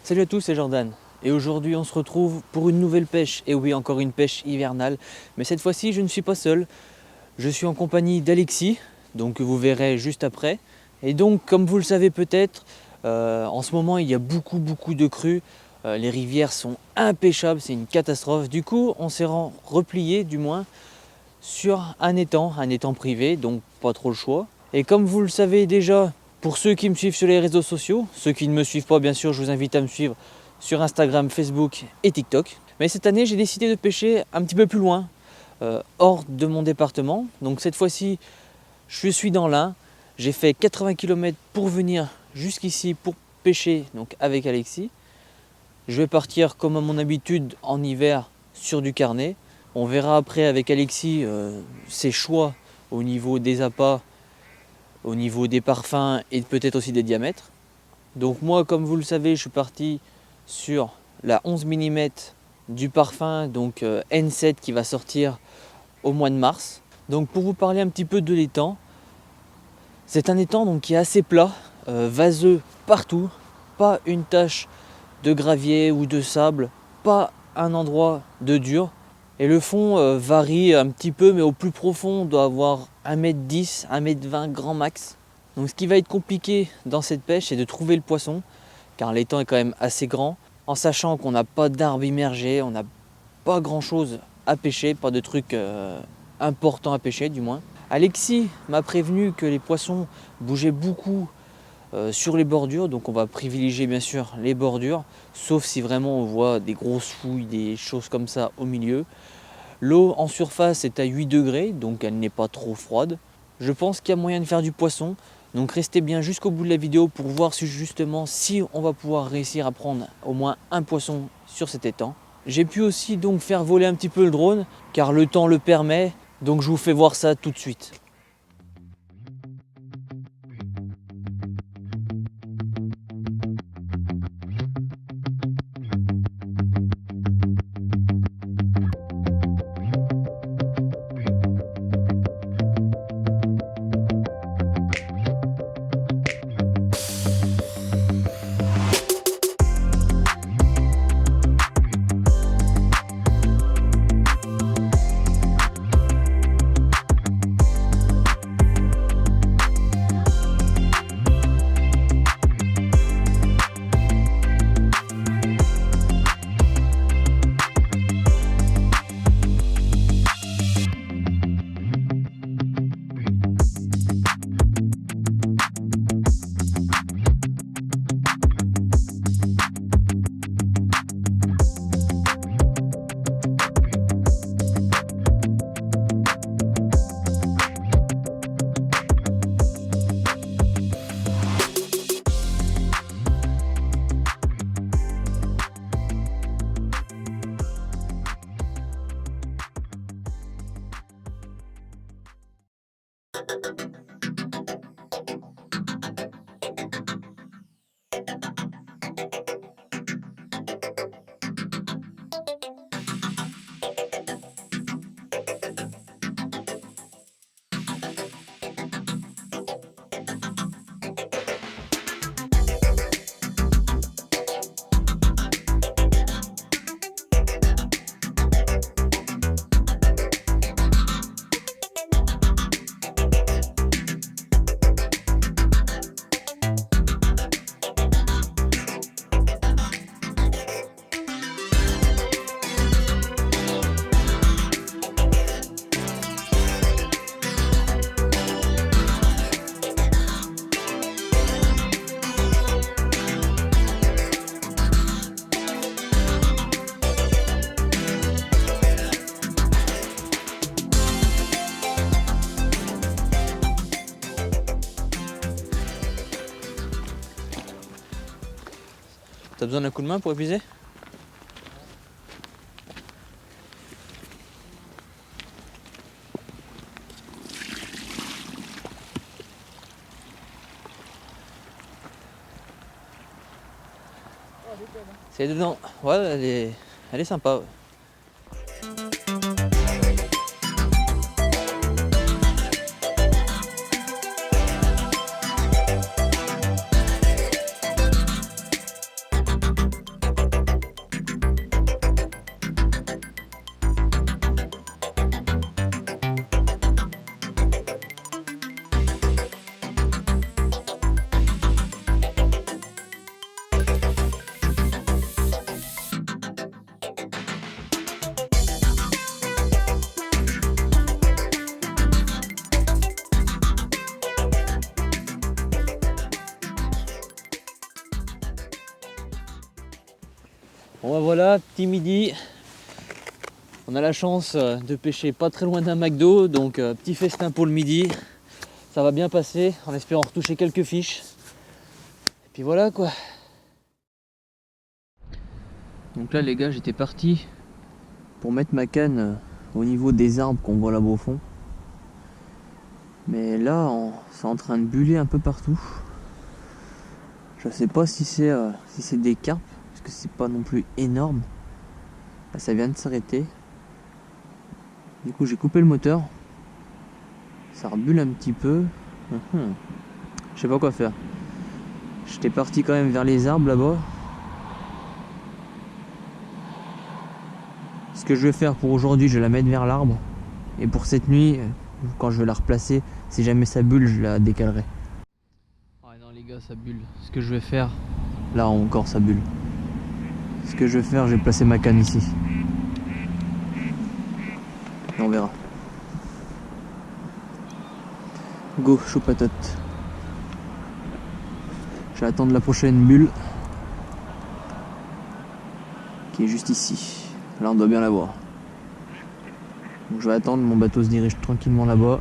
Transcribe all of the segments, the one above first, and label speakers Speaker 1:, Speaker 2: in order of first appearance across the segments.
Speaker 1: Salut à tous, c'est Jordan. Et aujourd'hui on se retrouve pour une nouvelle pêche. Et oui, encore une pêche hivernale. Mais cette fois-ci je ne suis pas seul. Je suis en compagnie d'Alexis, donc vous verrez juste après. Et donc comme vous le savez peut-être, en ce moment il y a beaucoup de crues. Les rivières sont impêchables, c'est une catastrophe. Du coup on s'est replié du moins sur un étang privé, donc pas trop le choix. Et comme vous le savez déjà, pour ceux qui me suivent sur les réseaux sociaux, ceux qui ne me suivent pas bien sûr, je vous invite à me suivre sur Instagram, Facebook et TikTok. Mais cette année j'ai décidé de pêcher un petit peu plus loin, hors de mon département. Donc cette fois-ci je suis dans l'Ain, j'ai fait 80 km pour venir jusqu'ici pour pêcher donc avec Alexis. Je vais partir comme à mon habitude en hiver sur du carnet. On verra après avec Alexis ses choix au niveau des appâts, au niveau des parfums et peut-être aussi des diamètres. Donc moi, comme vous le savez, je suis parti sur la 11 mm du parfum, donc N7 qui va sortir au mois de mars. Donc pour vous parler un petit peu de l'étang, c'est un étang donc, qui est assez plat, vaseux partout, pas une tache de gravier ou de sable, pas un endroit de dur. Et le fond varie un petit peu, mais au plus profond, on doit avoir 1m10, 1m20 grand max. Donc ce qui va être compliqué dans cette pêche, c'est de trouver le poisson, car l'étang est quand même assez grand, en sachant qu'on n'a pas d'arbres immergés, on n'a pas grand chose à pêcher, pas de trucs importants à pêcher du moins. Alexis m'a prévenu que les poissons bougeaient beaucoup sur les bordures, donc on va privilégier bien sûr les bordures, sauf si vraiment on voit des grosses fouilles, des choses comme ça au milieu. L'eau en surface est à 8 degrés, donc elle n'est pas trop froide. Je pense qu'il y a moyen de faire du poisson, donc restez bien jusqu'au bout de la vidéo pour voir justement si on va pouvoir réussir à prendre au moins un poisson sur cet étang. J'ai pu aussi donc faire voler un petit peu le drone, car le temps le permet, donc je vous fais voir ça tout de suite. T'as besoin d'un coup de main pour épuiser ? C'est dedans. Ouais, elle est sympa. Ouais. Bon bah voilà, petit midi. On a la chance de pêcher pas très loin d'un McDo, donc petit festin pour le midi. Ça va bien passer, en espérant retoucher quelques fiches. Et puis voilà quoi. Donc là les gars, j'étais parti pour mettre ma canne au niveau des arbres qu'on voit là-bas au fond. Mais là, c'est en train de buller un peu partout. Je sais pas si c'est des carpes, parce que c'est pas non plus énorme. Là, ça vient de s'arrêter. Du coup, j'ai coupé le moteur. Ça rebule un petit peu. Je sais pas quoi faire. J'étais parti quand même vers les arbres là-bas. Ce que je vais faire pour aujourd'hui, je vais la mettre vers l'arbre. Et pour cette nuit, quand je vais la replacer, si jamais ça bulle, je la décalerai. Ouais non les gars, ça bulle. Ce que je vais faire, là encore ça bulle. Ce que je vais faire, je vais placer ma canne ici. Et on verra. Go, chaud patate. Je vais attendre la prochaine bulle. Qui est juste ici. Là on doit bien la voir. Donc je vais attendre, mon bateau se dirige tranquillement là-bas.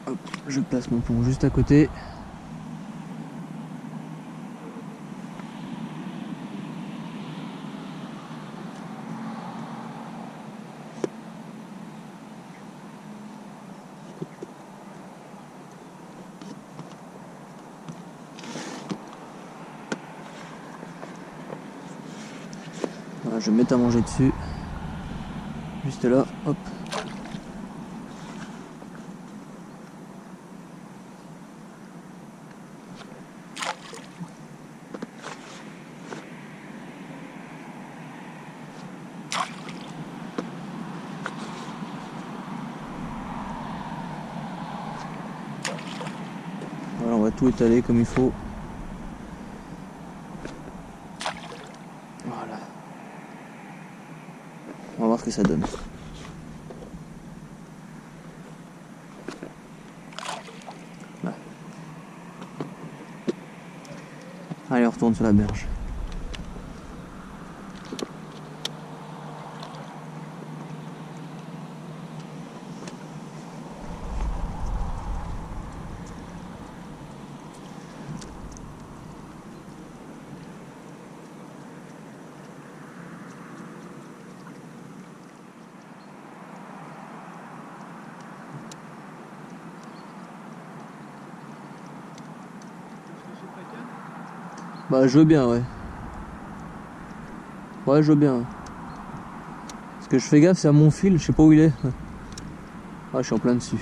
Speaker 1: Hop, je place mon pont juste à côté. Voilà, je vais me mettre à manger dessus. Juste là, hop. Voilà, on va tout étaler comme il faut. Voilà. On va voir ce que ça donne. Là. Allez, on retourne sur la berge. Bah je veux bien, ouais. Ouais, je veux bien. Ce que je fais gaffe, c'est à mon fil, je sais pas où il est. Ah, je suis en plein dessus.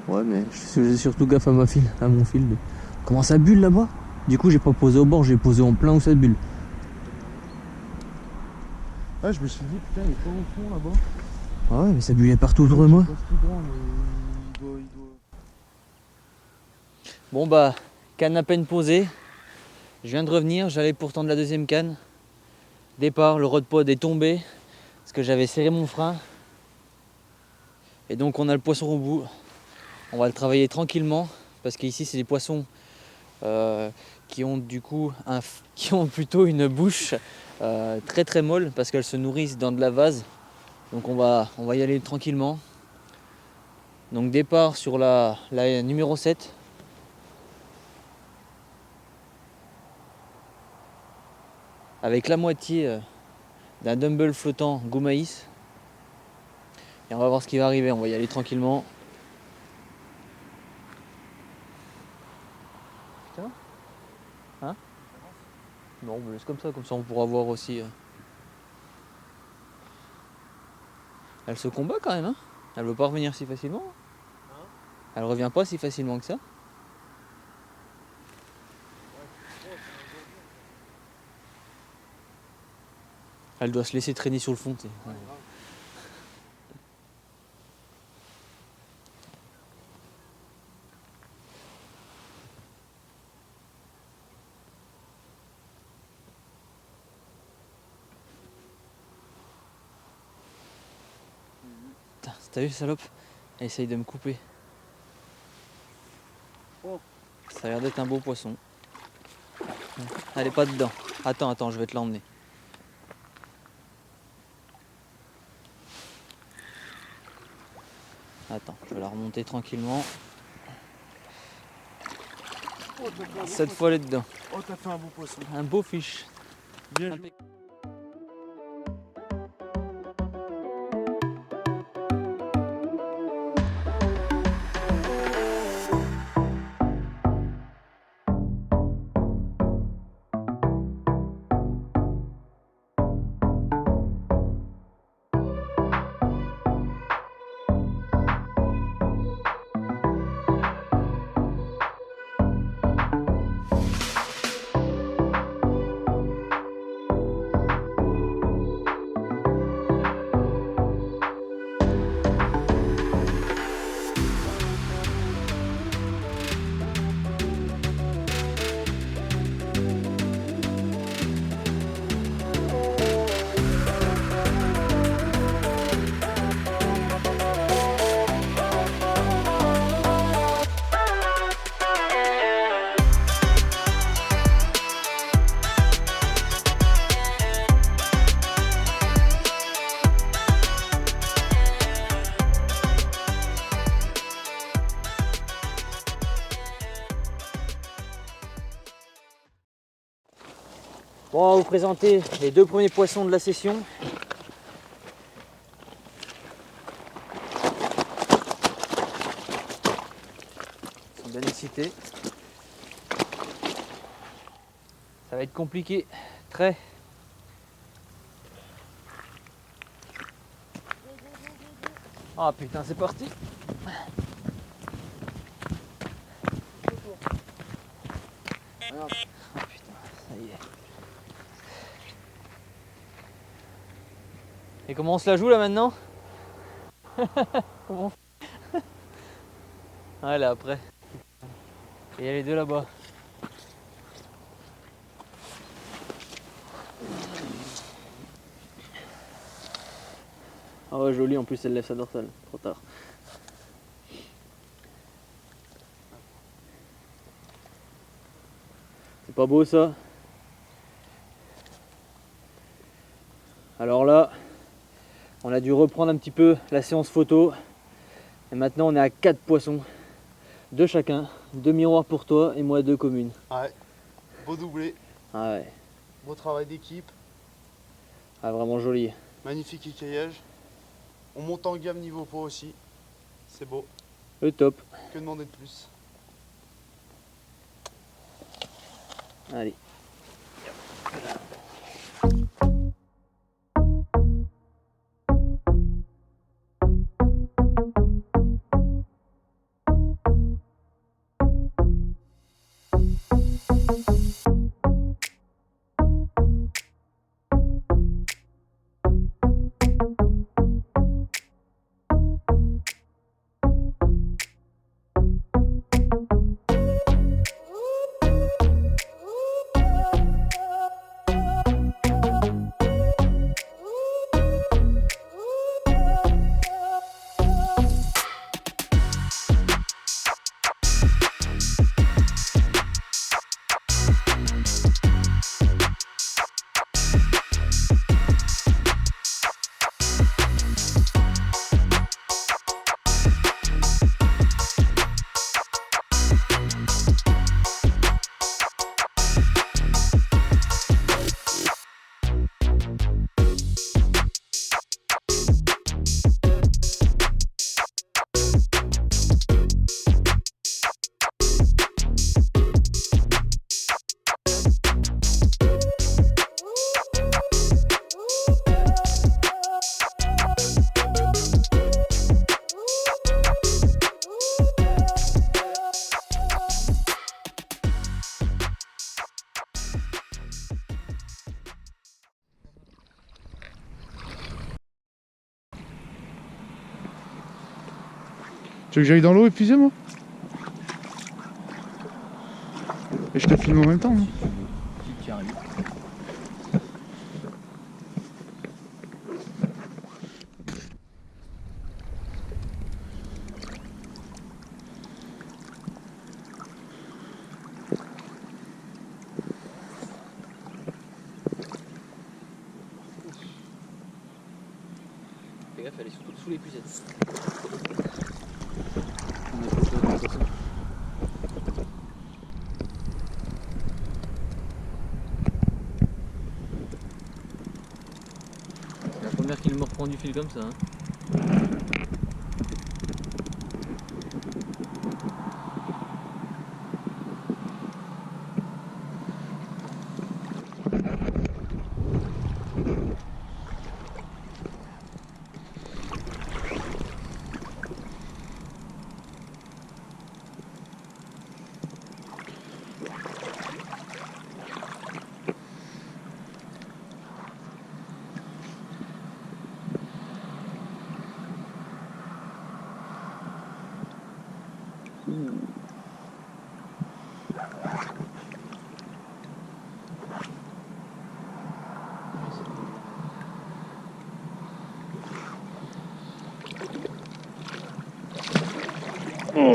Speaker 1: Ouais, mais je faisais surtout gaffe à mon fil. Comment ça bulle là-bas? Du coup, j'ai pas posé au bord, j'ai posé en plein où ça bulle.
Speaker 2: Ah, je me suis dit, putain, il est pas au fond là-bas.
Speaker 1: Ah ouais, mais ça bullait partout autour de moi. Bon bah, canne à peine posée. Je viens de revenir, j'allais pour tendre la deuxième canne. Départ, le rod pod est tombé parce que j'avais serré mon frein. Et donc on a le poisson au bout. On va le travailler tranquillement parce qu'ici c'est des poissons qui ont du coup qui ont plutôt une bouche très très molle parce qu'elles se nourrissent dans de la vase. Donc on va y aller tranquillement. Donc départ sur la numéro 7. Avec la moitié d'un dumbbell flottant goût maïs. Et on va voir ce qui va arriver, on va y aller tranquillement. Tiens. Hein? Non, mais laisse comme ça on pourra voir aussi. Elle se combat quand même, hein? Elle veut pas revenir si facilement. Elle revient pas si facilement que ça. Elle doit se laisser traîner sur le fond. Tu sais. Ouais. Putain, t'as vu, salope? Elle essaye de me couper.
Speaker 2: Oh.
Speaker 1: Ça a l'air d'être un beau poisson. Elle est pas dedans. Attends, je vais te l'emmener. Attends, je vais la remonter tranquillement.
Speaker 2: Oh, t'as fait un beau
Speaker 1: Cette
Speaker 2: poisson.
Speaker 1: fois, elle est dedans.
Speaker 2: Oh, t'as fait un beau poisson.
Speaker 1: Un beau fiche.
Speaker 2: Bien joué.
Speaker 1: Impeccable. Bon, on va vous présenter les deux premiers poissons de la session. Ils sont bien excités. Ça va être compliqué. Très. Ah putain, c'est parti.
Speaker 2: Regarde.
Speaker 1: Ah putain, ça y est. Et comment on se la joue là maintenant? Comment on fait? Ah, là après. Et il y a les deux là-bas. Ah ouais, joli, en plus elle lève sa dorsale. Trop tard. C'est pas beau ça? Alors là, on a dû reprendre un petit peu la séance photo. Et maintenant on est à 4 poissons. 2 chacun. 2 miroirs pour toi et moi 2 communes.
Speaker 2: Ouais. Beau doublé.
Speaker 1: Ah ouais.
Speaker 2: Beau travail d'équipe.
Speaker 1: Ah, vraiment joli.
Speaker 2: Magnifique écaillage. On monte en gamme niveau pot aussi. C'est beau.
Speaker 1: Le top.
Speaker 2: Que demander de plus?
Speaker 1: Allez.
Speaker 2: Tu veux que j'aille dans l'eau épuisé moi? Et je te filme en même temps. Hein.
Speaker 1: Tu arrives. Fais gaffe, elle est surtout sous l'épuisette. C'est la première qui me reprend du fil comme ça. Hein.
Speaker 2: Oh.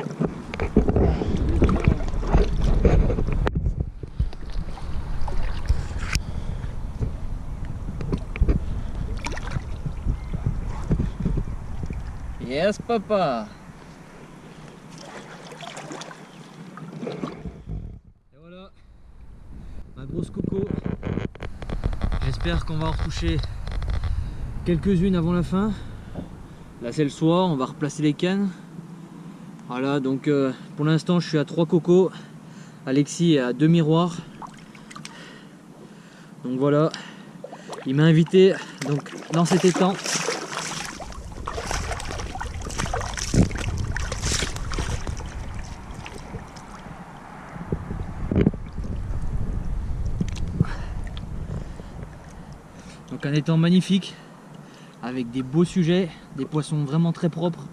Speaker 1: Yes, papa. Et voilà, ma grosse coco. J'espère qu'on va en retoucher quelques-unes avant la fin. Là c'est le soir, on va replacer les cannes. Voilà, donc pour l'instant je suis à 3 cocos. Alexis est à 2 miroirs. Donc voilà, il m'a invité donc dans cet étang. Donc un étang magnifique, avec des beaux sujets, des poissons vraiment très propres.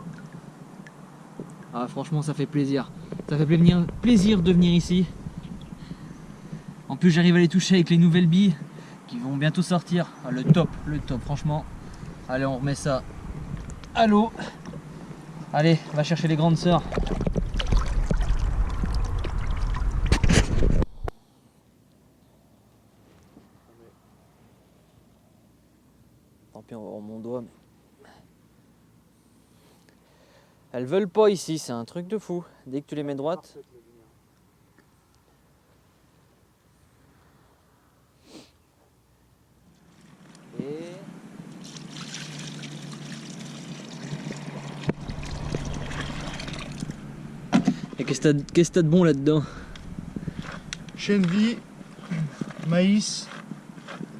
Speaker 1: Ah, franchement ça fait plaisir. Ça fait plaisir de venir ici. En plus j'arrive à les toucher avec les nouvelles billes qui vont bientôt sortir. Ah, le top, franchement. Allez, on remet ça à l'eau. Allez, on va chercher les grandes sœurs. Tant pis, on va voir mon doigt. Mais... elles veulent pas ici, c'est un truc de fou. Dès que tu les mets droites. Et qu'est-ce que t'as de bon là-dedans?
Speaker 2: Chêne vie, maïs,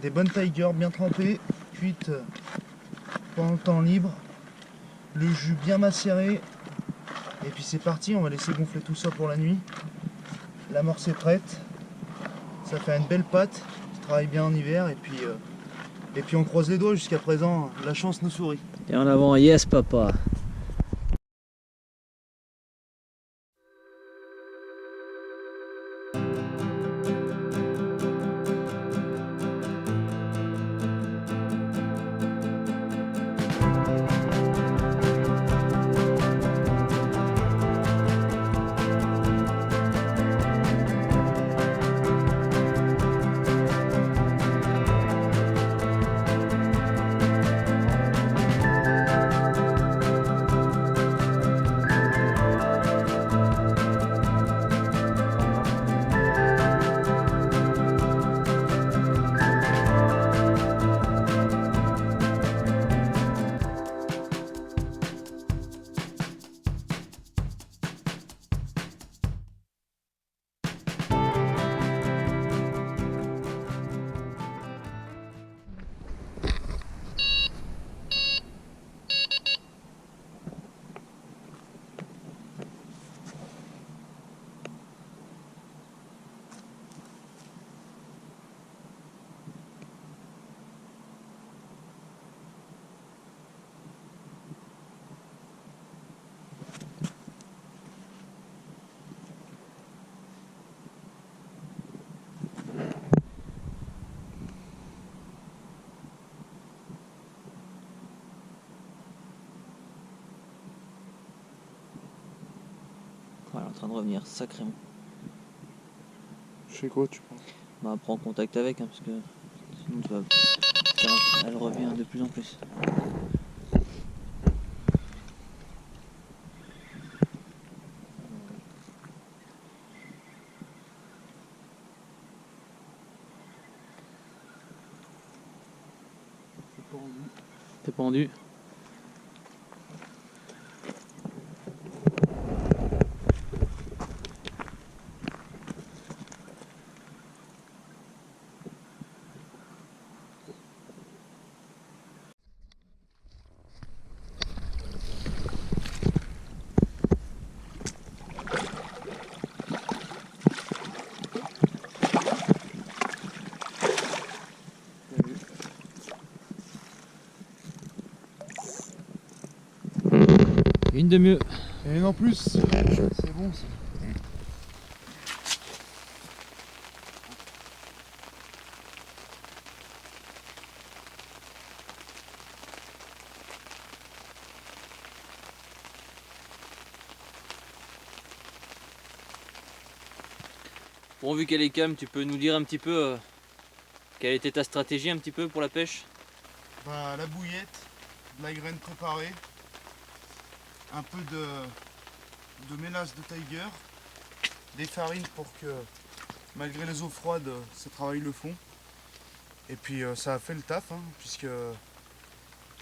Speaker 2: des bonnes tigers bien trempées, cuites pendant le temps libre, le jus bien macéré, et puis c'est parti, on va laisser gonfler tout ça pour la nuit. L'amorce est prête, ça fait une belle pâte qui travaille bien en hiver, et puis on croise les doigts. Jusqu'à présent, la chance nous sourit.
Speaker 1: Et en avant, yes papa. Voilà, en train de revenir sacrément.
Speaker 2: Je sais quoi, tu penses?
Speaker 1: Bah, prends contact avec, hein, parce que sinon tu vas... elle revient de plus en plus. T'es pendu. Une de mieux.
Speaker 2: Et une en plus, c'est bon ça.
Speaker 1: Bon, vu qu'elle est calme, tu peux nous dire un petit peu quelle était ta stratégie un petit peu pour la pêche?
Speaker 2: Bah, la bouillette, de la graine préparée, un peu de mélasse de tiger, des farines pour que malgré les eaux froides ça travaille le fond. Et puis ça a fait le taf, hein, puisque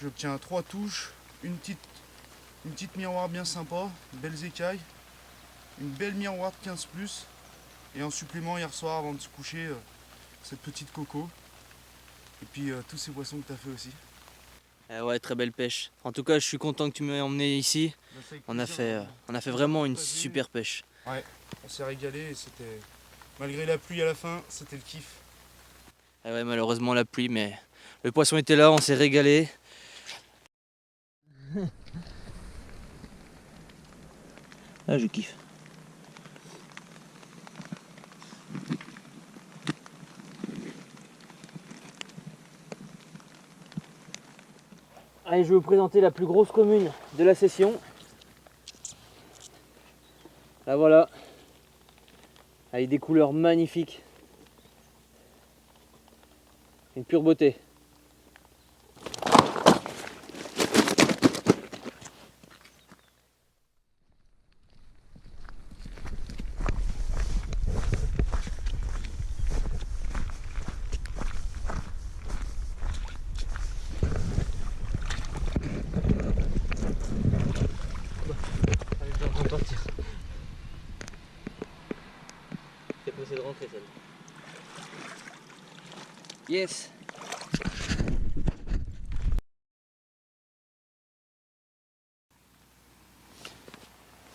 Speaker 2: j'obtiens 3 touches, une petite miroir bien sympa, belles écailles, une belle miroir de 15+, et en supplément hier soir avant de se coucher, cette petite coco. Et puis tous ces poissons que tu as fait aussi.
Speaker 1: Ouais, très belle pêche. En tout cas, je suis content que tu m'aies emmené ici. On a fait vraiment une super pêche.
Speaker 2: Ouais, on s'est régalé et c'était... Malgré la pluie à la fin, c'était le kiff.
Speaker 1: Ah ouais, malheureusement la pluie, mais le poisson était là, on s'est régalé. Ah, je kiffe. Allez, je vais vous présenter la plus grosse commune de la session. La voilà. Avec des couleurs magnifiques. Une pure beauté. Elle est déjà en train de partir. C'est pressé de rentrer celle-là. Yes.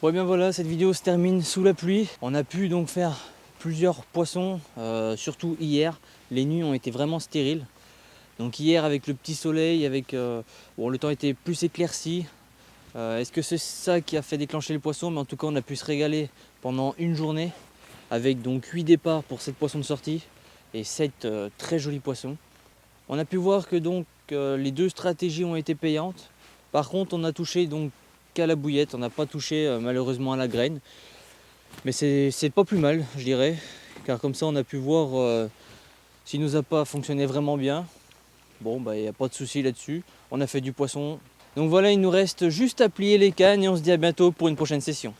Speaker 1: Bon, bien voilà, cette vidéo se termine sous la pluie. On a pu donc faire plusieurs poissons, surtout hier. Les nuits ont été vraiment stériles. Donc hier avec le petit soleil, avec bon, le temps était plus éclairci. Est-ce que c'est ça qui a fait déclencher les poissons? Mais en tout cas on a pu se régaler pendant une journée avec donc 8 départs pour 7 poissons de sortie et 7 très jolis poissons. On a pu voir que donc les deux stratégies ont été payantes. Par contre on a touché donc qu'à la bouillette, on n'a pas touché malheureusement à la graine. Mais c'est pas plus mal je dirais, car comme ça on a pu voir s'il nous a pas fonctionné vraiment bien. Bon bah il n'y a pas de souci là-dessus, on a fait du poisson. Donc voilà, il nous reste juste à plier les cannes et on se dit à bientôt pour une prochaine session.